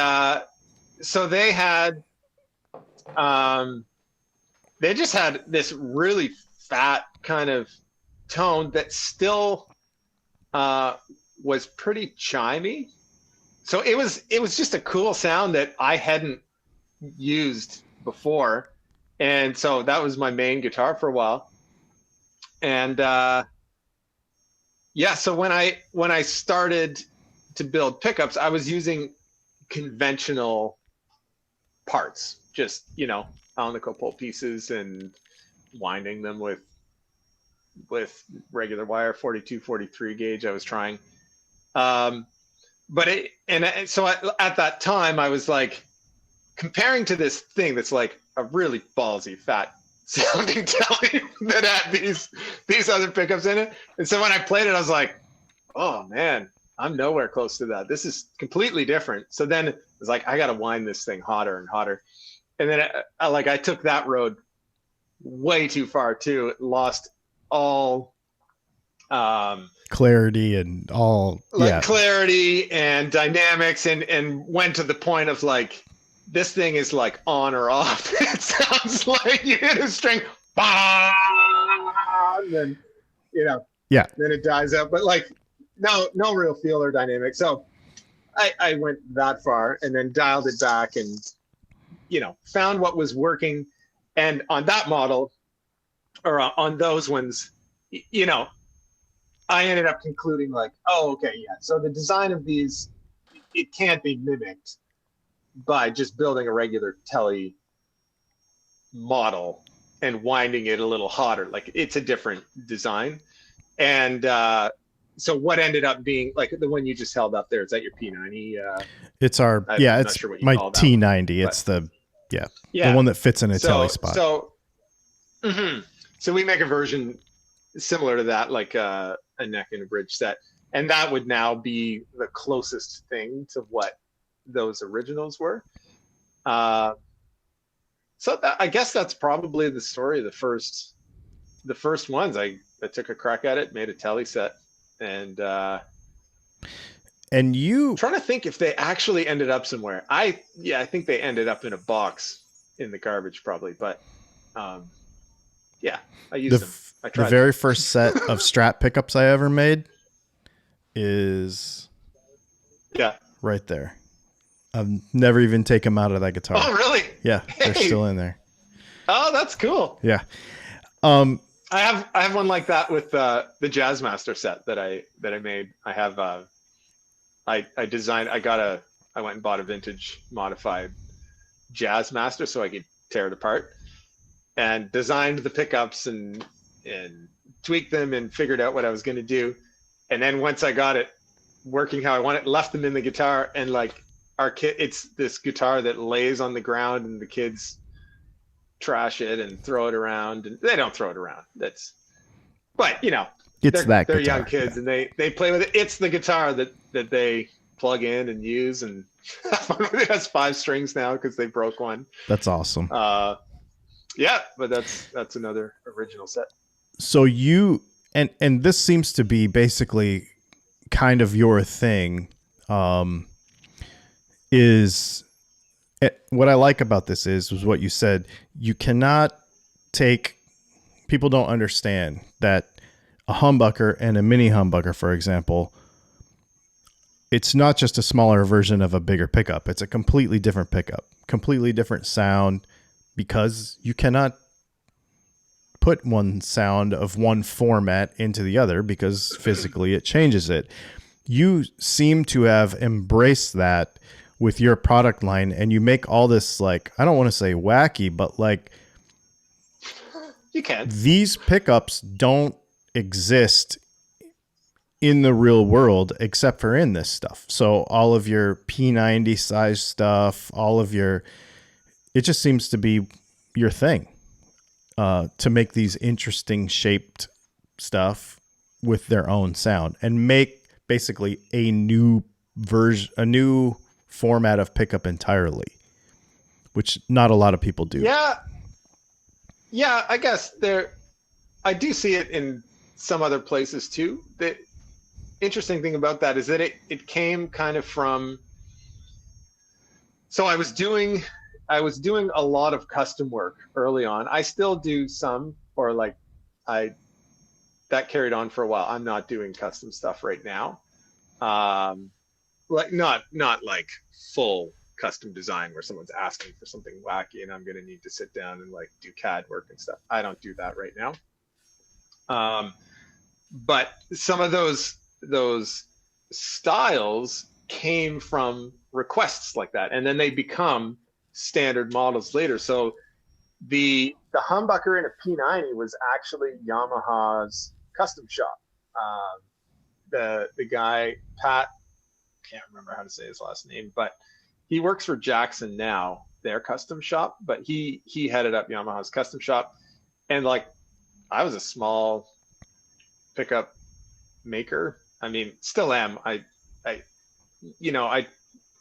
so um, they just had this really fat kind of tone that still was pretty chimey. So it was just a cool sound that I hadn't used before, and so that was my main guitar for a while. And yeah, so when I started to build pickups, I was using conventional parts, just Alnico pole pieces and winding them with regular wire, 42, 43 gauge. I was trying. Um, so at that time, I was like comparing to this thing that's like a really ballsy, fat sounding telly that had these other pickups in it. And so when I played it, I was like, oh man, I'm nowhere close to that. This is completely different. So then it was like, I got to wind this thing hotter and hotter. And then I took that road way too far too. It lost all Clarity and all. like Yeah. clarity and dynamics, and went to the point of like, this thing is like on or off. It sounds like you hit a string, bah, and then Yeah. then it dies out. But like no real feel or dynamic. So I went that far and then dialed it back and found what was working. And on that model, or on those ones, I ended up concluding like, oh, okay, yeah. So the design of these, it can't be mimicked by just building a regular telly model and winding it a little hotter. Like, it's a different design. And so what ended up being like the one you just held up there, is that your P90? It's our, I'm yeah, not it's sure what you my call that one, T90. but It's the yeah. one that fits in a telly So spot. so we make a version similar to that, like a neck and a bridge set, and that would now be the closest thing to what those originals were. So I guess that's probably the story of the first ones. I took a crack at it, made a telly set, and And you, trying to think if they actually ended up somewhere. I think they ended up in a box in the garbage probably, but yeah, I used them. I the tried very first set of Strat pickups I ever made is yeah. right there. I've never even taken them out of that guitar. Oh, really? Yeah, they're Hey. still in there. Oh, that's cool. Yeah. I have one like that with the Jazzmaster set that I made. I have I designed. I went and bought a vintage modified Jazzmaster so I could tear it apart, and designed the pickups and tweaked them and figured out what I was going to do. And then once I got it working how I want it, left them in the guitar, and like our kid, it's this guitar that lays on the ground and the kids trash it and throw it around, and they don't throw it around. But It's they're guitar. young kids, and they play with it. It's the guitar that they plug in and use, and it has 5 strings now because they broke one. That's awesome. Yeah, but that's another original set. So you, and this seems to be basically kind of your thing, is what I like about this was what you said. You cannot people don't understand that a humbucker and a mini humbucker, for example, it's not just a smaller version of a bigger pickup. It's a completely different pickup, completely different sound, because you cannot put one sound of one format into the other because physically it changes it. You seem to have embraced that with your product line, and you make all this, like, I don't want to say wacky, but like You can. these pickups don't exist in the real world except for in this stuff. So all of your P90 size stuff, all of your, it just seems to be your thing, to make these interesting shaped stuff with their own sound and make basically a new version, a new format of pickup entirely, which not a lot of people do. Yeah, I guess I do see it in some other places too. The interesting thing about that is that it came kind of from, so I was doing a lot of custom work early on. I still do some, or like I that carried on for a while. I'm not doing custom stuff right now. Um, like not like full custom design where someone's asking for something wacky and I'm going to need to sit down and like do CAD work and stuff. I don't do that right now. But some of those styles came from requests like that, and then they become standard models later. So the humbucker in a P90 was actually Yamaha's custom shop. The guy Pat, can't remember how to say his last name, but he works for Jackson now, their custom shop. But he headed up Yamaha's custom shop, and like I was a small pickup maker. I mean, still am. I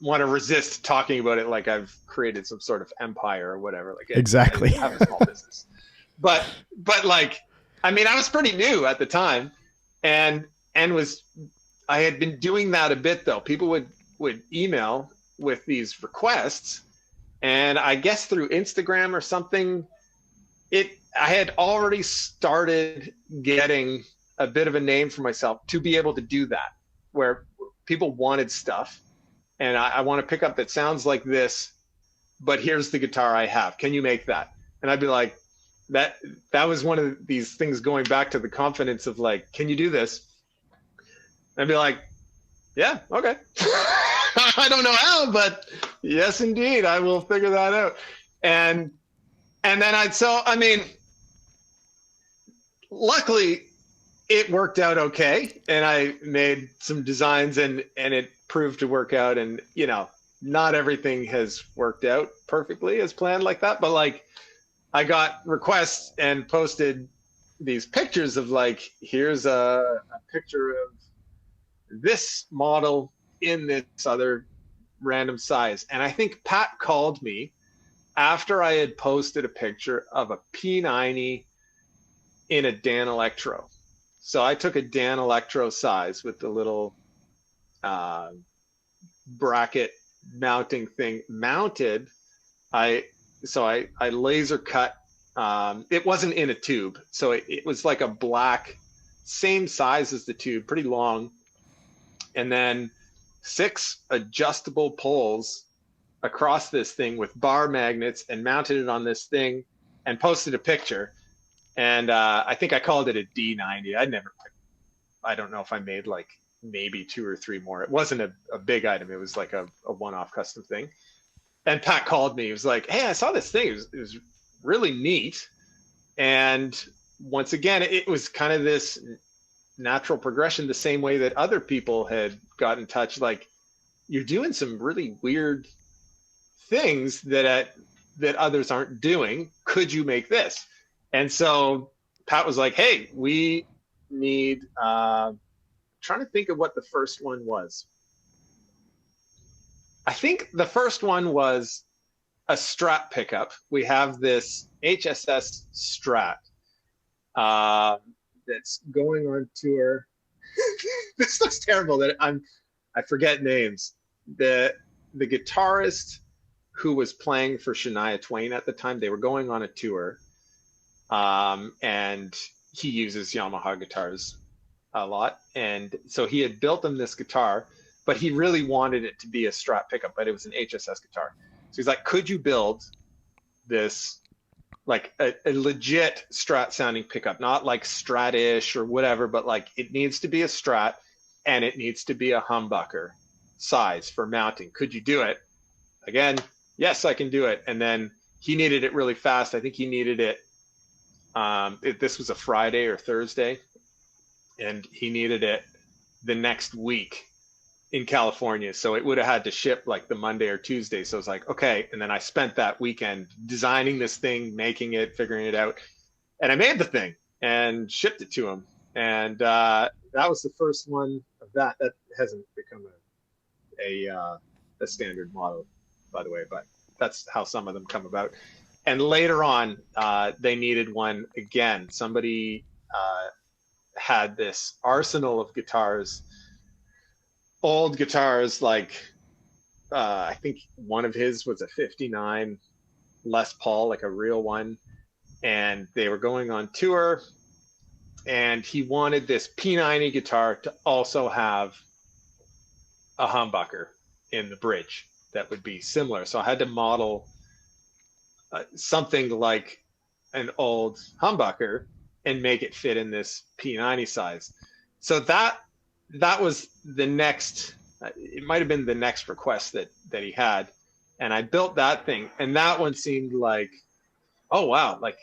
want to resist talking about it like I've created some sort of empire or whatever. Like Exactly. I have a small business, but like, I mean, I was pretty new at the time, and I had been doing that a bit though. People would email with these requests, and I guess through Instagram or something, I had already started getting a bit of a name for myself to be able to do that, where people wanted stuff and I want to pick up that sounds like this, but here's the guitar I have. Can you make that? And I'd be like, that was one of these things going back to the confidence of like, can you do this? And I'd be like, yeah, okay. I don't know how, but yes, indeed, I will figure that out. And then I mean, luckily it worked out okay. And I made some designs and it proved to work out. And, not everything has worked out perfectly as planned like that, but like I got requests and posted these pictures of like, here's a picture of this model in this other random size. And I think Pat called me after I had posted a picture of a P90 in a Dan Electro. So I took a Dan Electro size with the little bracket mounting thing mounted. I laser cut. It wasn't in a tube, so it was like a black, same size as the tube, pretty long, and then 6 adjustable poles across this thing with bar magnets, and mounted it on this thing and posted a picture. And I think I called it a D90. I don't know if I made like maybe 2 or 3 more. It wasn't a big item. It was like a one-off custom thing. And Pat called me. He was like, hey, I saw this thing. It was really neat. And once again, it was kind of this natural progression, the same way that other people had got in touch. Like, you're doing some really weird things that others aren't doing. Could you make this? And so Pat was like, hey, we need, trying to think of what the first one was. I think the first one was a Strat pickup. We have this HSS Strat that's going on tour. This looks terrible that I forget names. The guitarist who was playing for Shania Twain at the time, they were going on a tour, and he uses Yamaha guitars a lot. And so he had built them this guitar, but he really wanted it to be a Strat pickup, but it was an HSS guitar. So he's like, could you build this like a legit Strat sounding pickup, not like Strat-ish or whatever, but like it needs to be a Strat and it needs to be a humbucker size for mounting. Could you do it? Again, yes, I can do it. And then he needed it really fast. I think he needed it. This was a Friday or Thursday, and he needed it the next week in California. So it would have had to ship like the Monday or Tuesday. So I was like, okay. And then I spent that weekend designing this thing, making it, figuring it out. And I made the thing and shipped it to him. And that was the first one of that. That hasn't become a standard model, by the way, but that's how some of them come about. And later on, they needed one again. Somebody had this arsenal of guitars, old guitars, like I think one of his was a 59 Les Paul, like a real one. And they were going on tour. And he wanted this P90 guitar to also have a humbucker in the bridge that would be similar. So I had to model something like an old humbucker and make it fit in this P90 size. So that was the next, it might have been the next request that he had. And I built that thing. And that one seemed like, oh, wow, like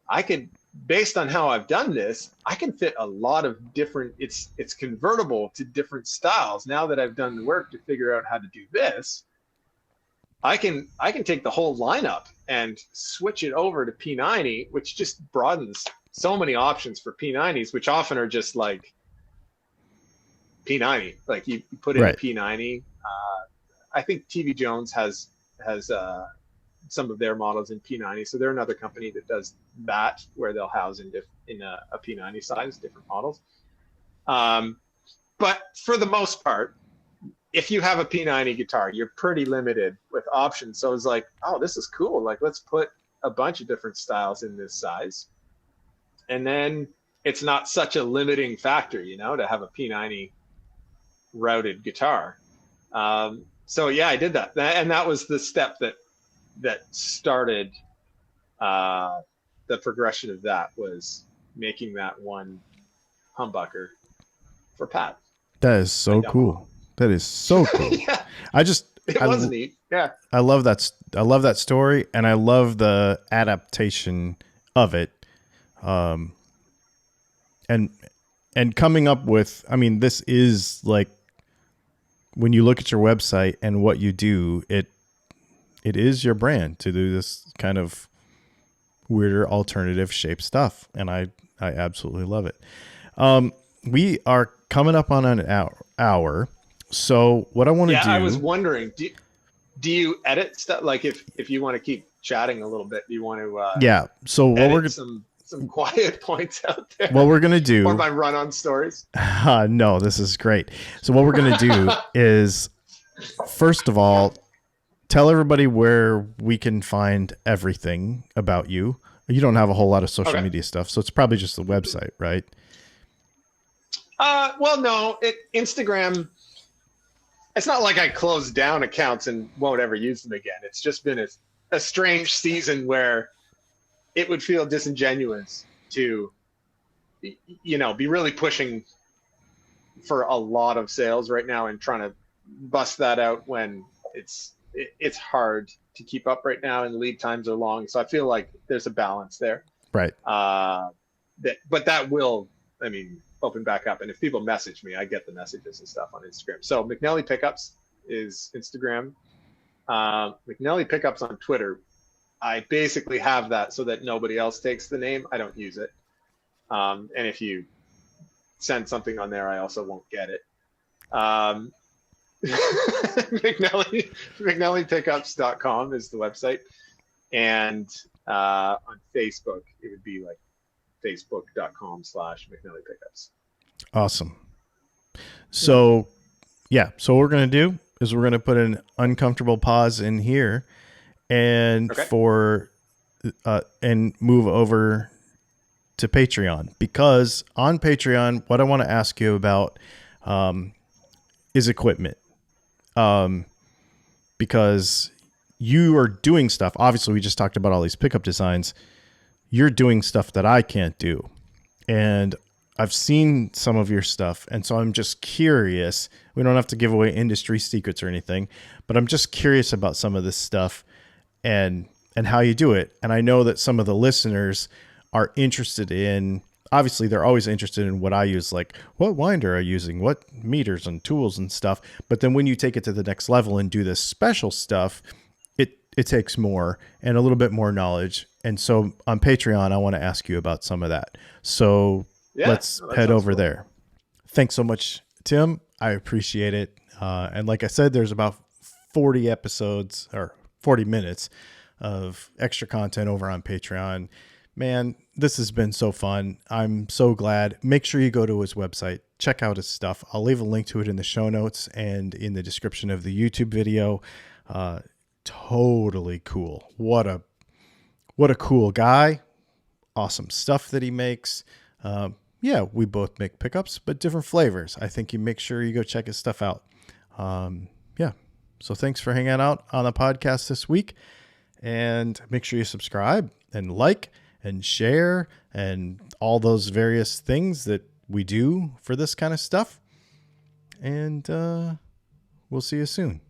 I could, based on how I've done this, I can fit a lot of different, it's convertible to different styles. Now that I've done the work to figure out how to do this, I can take the whole lineup and switch it over to P90, which just broadens so many options for P90s, which often are just like P90. Like you put in a P90. I think TV Jones has some of their models in P90, so they're another company that does that, where they'll house in a P90 size, different models. But for the most part, if you have a P90 guitar, you're pretty limited with options. So it's like, oh, this is cool. Like, let's put a bunch of different styles in this size. And then it's not such a limiting factor, to have a P90 routed guitar. So yeah, I did that. And that was the step that started the progression of that, was making that one humbucker for Pat. That is so cool. That is so cool. Yeah, I just, it was neat. Yeah. I love that. I love that story, and I love the adaptation of it. And coming up with, I mean, this is like, when you look at your website and what you do, it is your brand to do this kind of weirder alternative shape stuff. And I absolutely love it. We are coming up on an hour. So what I want to do. I was wondering, do you edit stuff? Like if you want to keep chatting a little bit, do you want to, So what we're some quiet points out there? What we're going to do. Or my run on stories. No, this is great. So what we're going to do is, first of all, tell everybody where we can find everything about you. You don't have a whole lot of social media stuff, so it's probably just the website, right? Well, no, Instagram, it's not like I closed down accounts and won't ever use them again. It's just been a strange season where it would feel disingenuous to, be really pushing for a lot of sales right now and trying to bust that out when it's hard to keep up right now and lead times are long. So I feel like there's a balance there. Right. But that will, open back up. And if people message me, I get the messages and stuff on Instagram. So McNelly Pickups is Instagram. McNelly Pickups on Twitter. I basically have that so that nobody else takes the name. I don't use it. And if you send something on there, I also won't get it. McNellyPickups.com is the website. And on Facebook, it would be like facebook.com/McNelly Pickups. Awesome. So, so what we're going to do is we're going to put an uncomfortable pause in here and and move over to Patreon, because on Patreon, what I want to ask you about is equipment. Because you are doing stuff. Obviously, we just talked about all these pickup designs. you're doing stuff that I can't do. And I've seen some of your stuff. And so I'm just curious. We don't have to give away industry secrets or anything, but I'm just curious about some of this stuff and how you do it. And I know that some of the listeners are interested in, obviously they're always interested in what I use, like what winder are you using, what meters and tools and stuff. But then when you take it to the next level and do this special stuff, it takes more and a little bit more knowledge. And so on Patreon, I want to ask you about some of that. So Yeah, let's no, that head sounds over cool. there. Thanks so much, Tim. I appreciate it. And like I said, there's about 40 episodes or 40 minutes of extra content over on Patreon. Man, this has been so fun. I'm so glad. Make sure you go to his website, check out his stuff. I'll leave a link to it in the show notes and in the description of the YouTube video. Totally cool. What a cool guy. Awesome stuff that he makes. Yeah, we both make pickups, but different flavors. I think you make sure you go check his stuff out. Yeah. So thanks for hanging out on the podcast this week. And make sure you subscribe and like and share and all those various things that we do for this kind of stuff. And we'll see you soon.